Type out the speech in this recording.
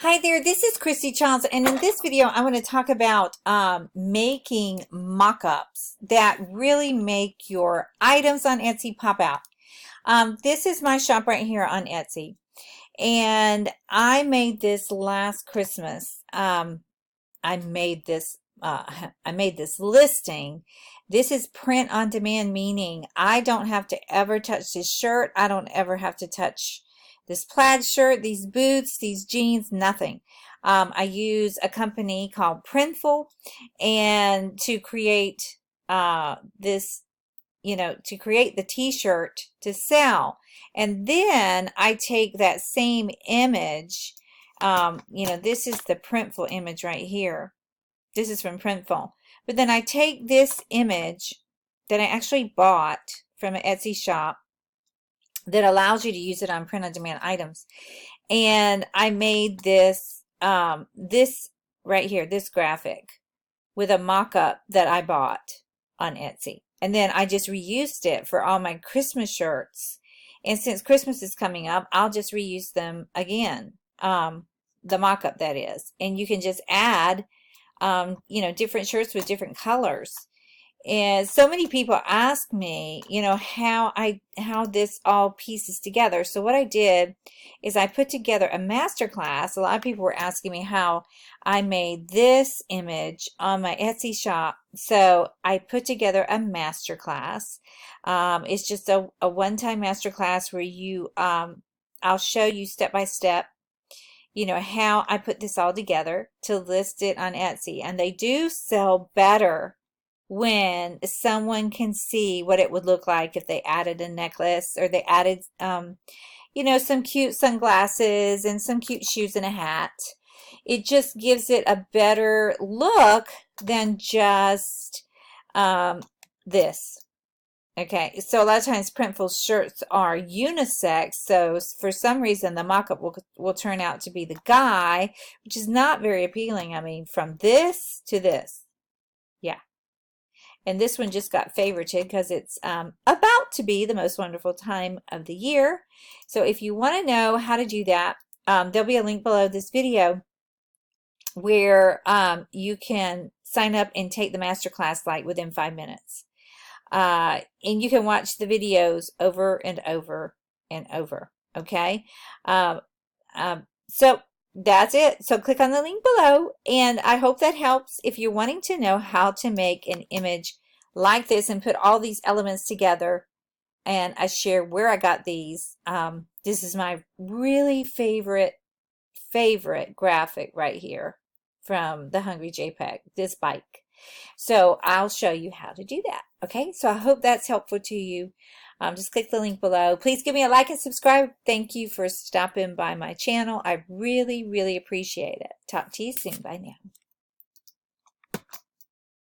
Hi there, this is Christy Childs, and in this video I want to talk about making mock-ups that really make your items on Etsy pop out. This is my shop right here on Etsy, and I made this last Christmas. I made this I made this listing. This is print on demand, meaning I don't have to ever touch this shirt. I don't ever have to touch this plaid shirt, these boots, these jeans, nothing. I use a company called Printful, and to create this, to create the t-shirt to sell. And then I take that same image, this is the Printful image right here. This is from Printful. But then I take this image that I actually bought from an Etsy shop that allows you to use it on print-on-demand items, and I made this this right here, this graphic, with a mock-up that I bought on Etsy, and then I just reused it for all my Christmas shirts. And since Christmas is coming up, I'll just reuse them again, the mock-up that is. And you can just add different shirts with different colors. And so many people ask me, how this all pieces together. So what I did is I put together a master class. A lot of people were asking me how I made this image on my Etsy shop. So I put together a master class. It's just a one-time master class where I'll show you step by step, how I put this all together to list it on Etsy. And they do sell better when someone can see what it would look like if they added a necklace, or they added some cute sunglasses and some cute shoes and a hat. It just gives it a better look than just this. Okay, so a lot of times Printful shirts are unisex, so for some reason the mock-up will turn out to be the guy, which is not very appealing. I mean, from this to this. Yeah. And this one just got favorited because it's about to be the most wonderful time of the year. So if you want to know how to do that, there'll be a link below this video where you can sign up and take the masterclass like within 5 minutes. And you can watch the videos over and over and over. Okay. So that's it. So click on the link below, and I hope that helps if you're wanting to know how to make an image like this and put all these elements together. And I share where I got these. This is my really favorite graphic right here from the Hungry JPEG, this bike. So I'll show you how to do that. Okay, so I hope that's helpful to you. Just click the link below. Please give me a like and subscribe. Thank you for stopping by my channel. I really, really appreciate it. Talk to you soon. Bye now.